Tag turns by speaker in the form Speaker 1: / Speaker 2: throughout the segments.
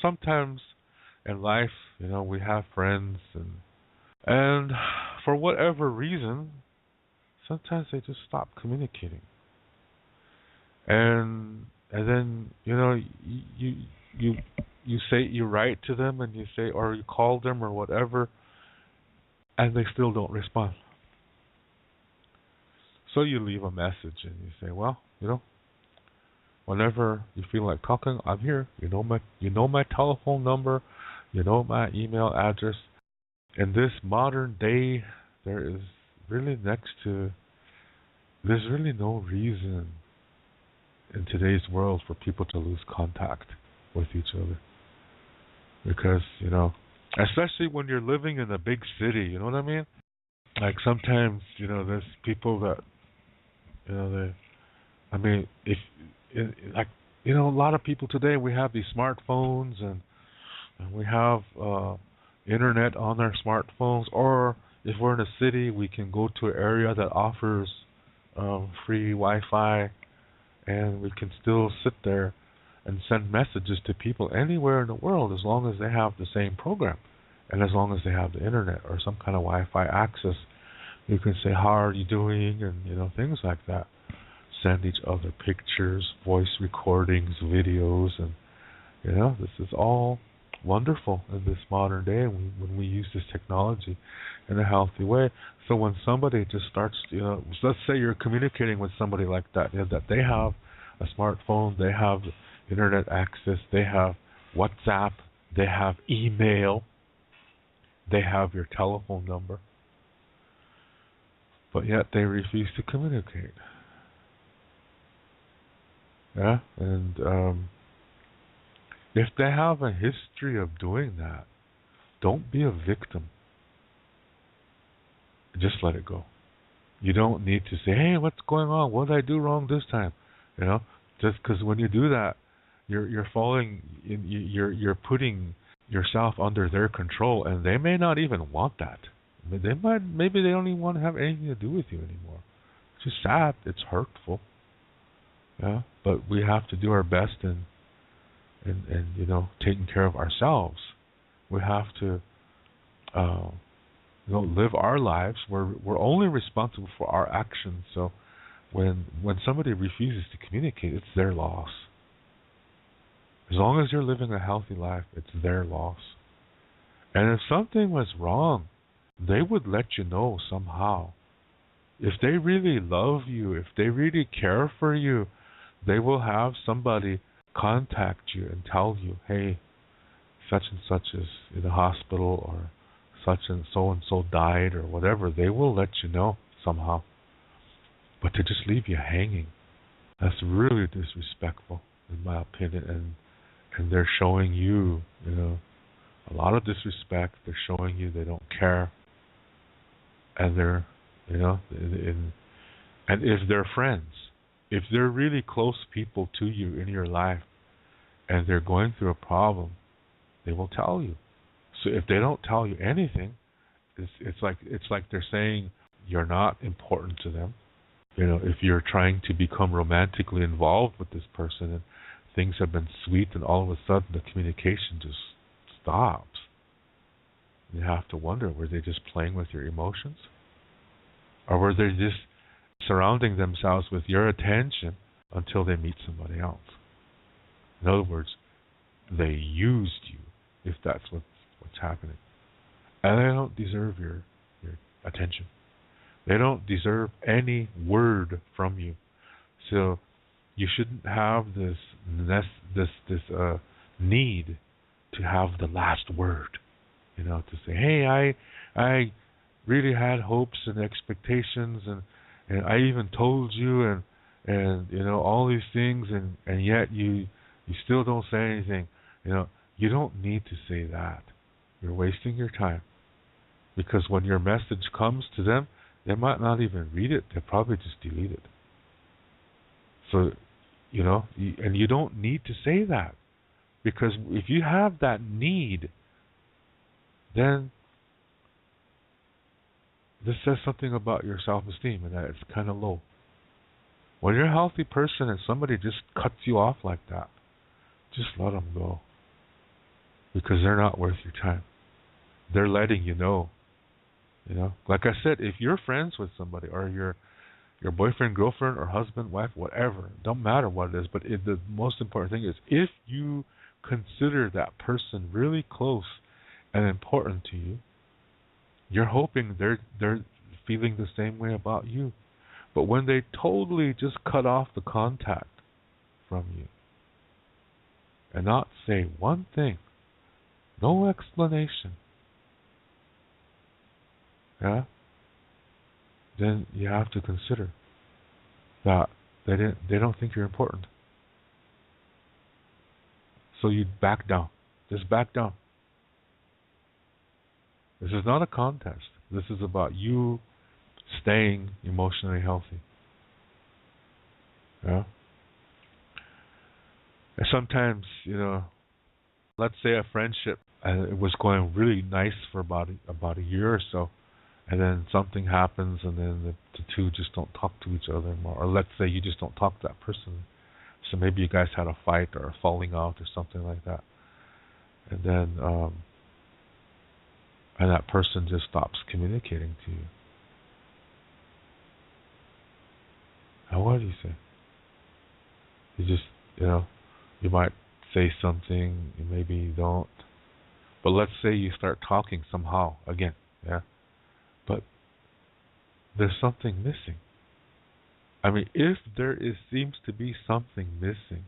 Speaker 1: Sometimes in life, we have friends, and for whatever reason, sometimes they just stop communicating. And then, you you you write to them and you say, or you call them or whatever, and they still don't respond. So you leave a message and you say, well, whenever you feel like talking, I'm here. You know my telephone number, you know my email address. In this modern day, there is really next to there's really no reason in today's world for people to lose contact with each other, because especially when you're living in a big city, you know what I mean? Like sometimes, there's people that they I mean, if like a lot of people today, we have these smartphones, and we have internet on our smartphones, or if we're in a city, we can go to an area that offers free Wi-Fi, and we can still sit there and send messages to people anywhere in the world as long as they have the same program, and as long as they have the internet or some kind of Wi-Fi access. You can say, how are you doing, and things like that. Send each other pictures, voice recordings, videos, and this is all wonderful in this modern day when we use this technology in a healthy way. So when somebody just starts, let's say you're communicating with somebody like that, that they have a smartphone, they have internet access, they have WhatsApp, they have email, they have your telephone number, but yet they refuse to communicate. Yeah, and if they have a history of doing that, don't be a victim. Just let it go. You don't need to say, "Hey, what's going on? What did I do wrong this time?" Just because when you do that, you're falling, you're putting yourself under their control, and they may not even want that. Maybe they don't even want to have anything to do with you anymore. It's just sad. It's hurtful. Yeah, but we have to do our best in taking care of ourselves. We have to live our lives. We're only responsible for our actions. So when somebody refuses to communicate, it's their loss. As long as you're living a healthy life, it's their loss. And if something was wrong, they would let you know somehow. If they really love you, if they really care for you, they will have somebody contact you and tell you, hey, such and such is in the hospital, or such and so died, or whatever. They will let you know somehow. But to just leave you hanging, that's really disrespectful, in my opinion. And they're showing you, a lot of disrespect. They're showing you they don't care. And they're, and if they're friends, if they're really close people to you in your life, and they're going through a problem, they will tell you. So if they don't tell you anything, it's like they're saying you're not important to them. If you're trying to become romantically involved with this person, and things have been sweet, and all of a sudden the communication just stops, you have to wonder, were they just playing with your emotions? Or were they just surrounding themselves with your attention until they meet somebody else? In other words, they used you, if that's what's happening. And they don't deserve your attention. They don't deserve any word from you. So you shouldn't have this need to have the last word. To say, hey, I really had hopes and expectations, and I even told you, and all these things, and yet you still don't say anything. You don't need to say that. You're wasting your time, because when your message comes to them, they might not even read it. They'll probably just delete it. So, and you don't need to say that, because if you have that need, then this says something about your self-esteem, and that it's kind of low. When you're a healthy person and somebody just cuts you off like that, just let them go. because they're not worth your time. They're letting you know. You know, like I said, if you're friends with somebody or your boyfriend, girlfriend, or husband, wife, whatever, don't matter what it is, but the most important thing is if you consider that person really close and important to you, you're hoping they're feeling the same way about you. But when they totally just cut off the contact from you and not say one thing, no explanation, yeah, then you have to consider that they don't think you're important. So you back down. Just back down. This is not a contest. This is about you staying emotionally healthy. Yeah. And sometimes, you know, let's say a friendship it was going really nice for about a year or so, and then something happens, and then the two just don't talk to each other anymore. Or let's say you just don't talk to that person. So maybe you guys had a fight or a falling out or something like that, and then and that person just stops communicating to you. Now what do you say? You just, you know, you might say something, maybe you don't. But let's say you start talking somehow again, yeah. But there's something missing. I mean, if seems to be something missing,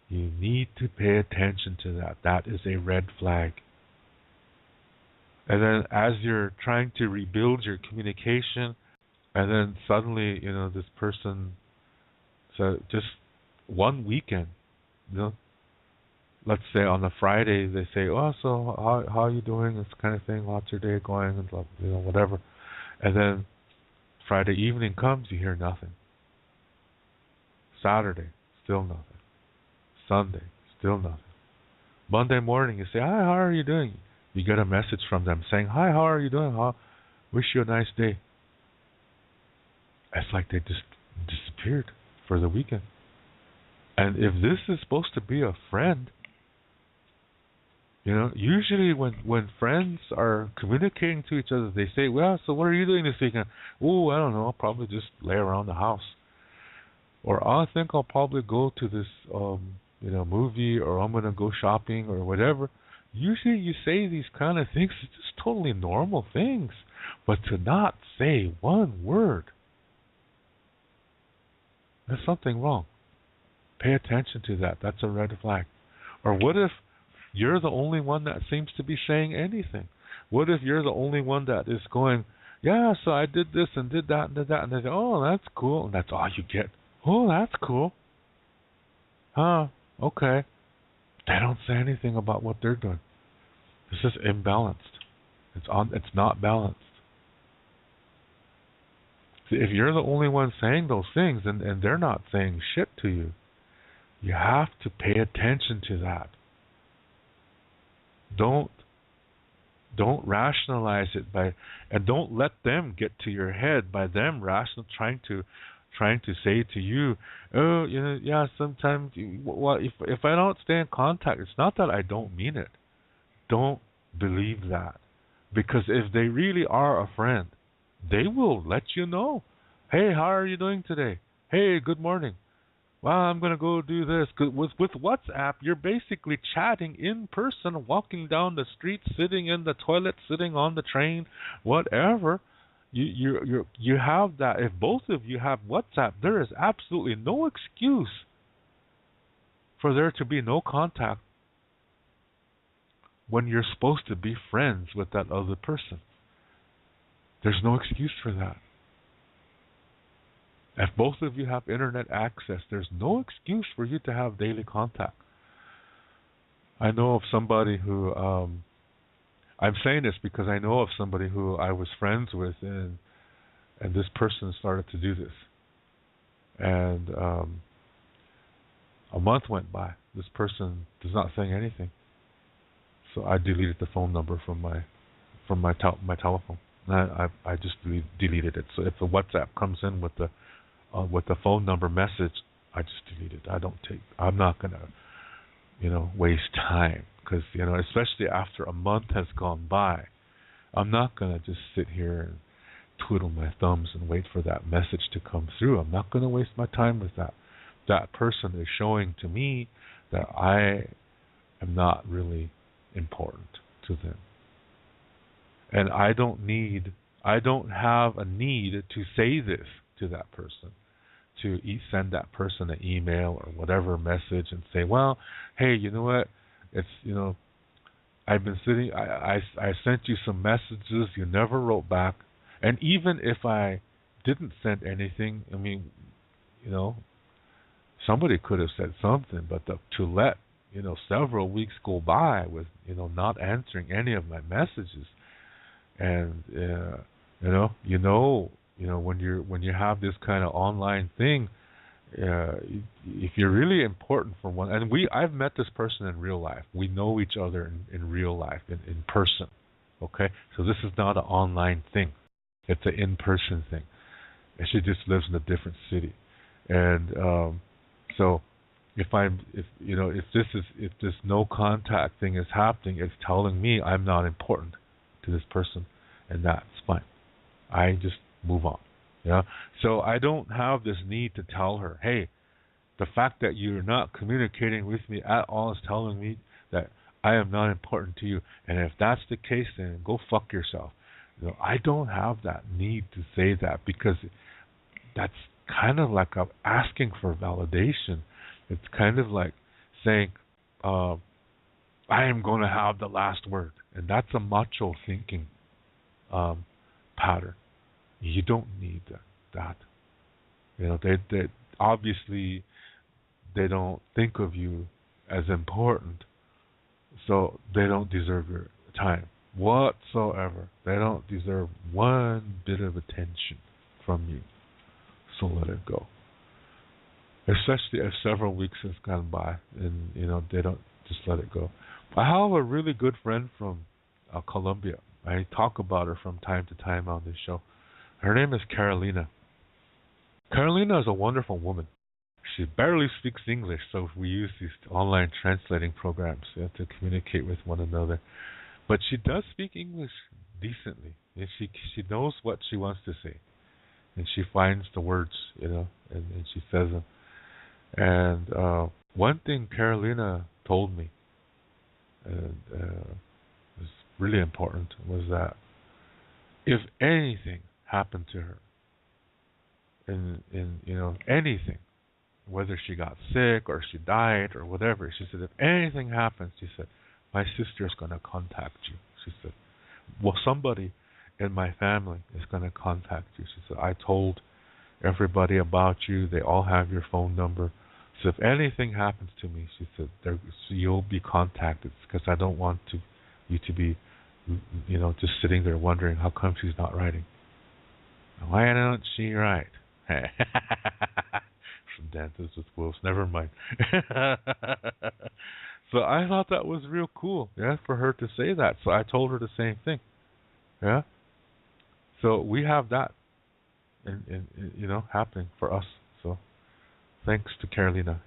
Speaker 1: you need to pay attention to that. That is a red flag. And then as you're trying to rebuild your communication, and then suddenly, you know, this person, so just one weekend, you know, let's say on a Friday, they say, oh, so how are you doing? This kind of thing. How's your day going? And you know, whatever. And then Friday evening comes, you hear nothing. Saturday, still nothing. Sunday, still nothing. Monday morning, you say, hi, how are you doing? You get a message from them saying, hi, how are you doing? Wish you a nice day. It's like they just disappeared for the weekend. And if this is supposed to be a friend, you know, usually when friends are communicating to each other, they say, well, so what are you doing this weekend? Oh, I don't know, I'll probably just lay around the house. Or I think I'll probably go to this, you know, movie, or I'm going to go shopping or whatever. Usually you say these kind of things, it's just totally normal things. But to not say one word, there's something wrong. Pay attention to that. That's a red flag. Or what if you're the only one that seems to be saying anything? What if you're the only one that is going, yeah, so I did this and did that and did that, and they say, oh, that's cool, and that's all you get. Oh, that's cool. Huh, okay. They don't say anything about what they're doing. This is imbalanced. It's not balanced. See, if you're the only one saying those things and they're not saying shit to you, you have to pay attention to that. Don't rationalize it and don't let them get to your head by them trying to say to you, oh, you know, yeah, sometimes if I don't stay in contact, it's not that I don't mean it. Don't believe that, because if they really are a friend, they will let you know. Hey, how are you doing today? Hey, good morning. Well, I'm going to go do this. With WhatsApp, you're basically chatting in person, walking down the street, sitting in the toilet, sitting on the train, whatever. You have that. If both of you have WhatsApp, there is absolutely no excuse for there to be no contact when you're supposed to be friends with that other person. There's no excuse for that. If both of you have internet access, there's no excuse for you to have daily contact. I know of somebody who, I'm saying this because I know of somebody who I was friends with, and this person started to do this. And a month went by. This person does not say anything. So I deleted the phone number from my telephone. And I just deleted it. So if the WhatsApp comes in with the phone number message, I just delete it. I'm not gonna, waste time because especially after a month has gone by, I'm not gonna just sit here and twiddle my thumbs and wait for that message to come through. I'm not gonna waste my time with that. That person is showing to me that I am not really important to them, and I don't have a need to say this to that person, to send that person an email or whatever message and say, well, hey, you know what? It's I've been sitting. I sent you some messages. You never wrote back, and even if I didn't send anything, I mean, somebody could have said something, but to let several weeks go by with not answering any of my messages, and when you have this kind of online thing, if you're really important for one, and I've met this person in real life. We know each other in real life, in person. Okay, so this is not an online thing; it's an in-person thing. And she just lives in a different city, and so if this no contact thing is happening, it's telling me I'm not important to this person, and that's fine. I just move on. Yeah. So I don't have this need to tell her, hey, the fact that you're not communicating with me at all is telling me that I am not important to you. And if that's the case, then go fuck yourself. I don't have that need to say that, because that's kind of like I'm asking for validation. It's kind of like saying, I am going to have the last word. And that's a macho thinking pattern. You don't need that. They obviously they don't think of you as important, so they don't deserve your time whatsoever. They don't deserve one bit of attention from you. So let it go. Especially if several weeks has gone by, and they don't, just let it go. I have a really good friend from Colombia. I talk about her from time to time on this show. Her name is Karolina. Karolina is a wonderful woman. She barely speaks English, so we use these online translating programs to communicate with one another. But she does speak English decently. And she knows what she wants to say, and she finds the words, and she says them. And one thing Karolina told me, and was really important, was that if anything happened to her, in anything, whether she got sick or she died or whatever, she said, if anything happens, she said, my sister's going to contact you. She said, well, somebody in my family is going to contact you. She said, I told everybody about you. They all have your phone number. So if anything happens to me, she said, you'll be contacted, because I don't want you to be, just sitting there wondering how come she's not writing. Why don't she write? From Dances with Wolves. Never mind. So I thought that was real cool, for her to say that. So I told her the same thing. Yeah. So we have that, happening for us. So thanks to Karolina.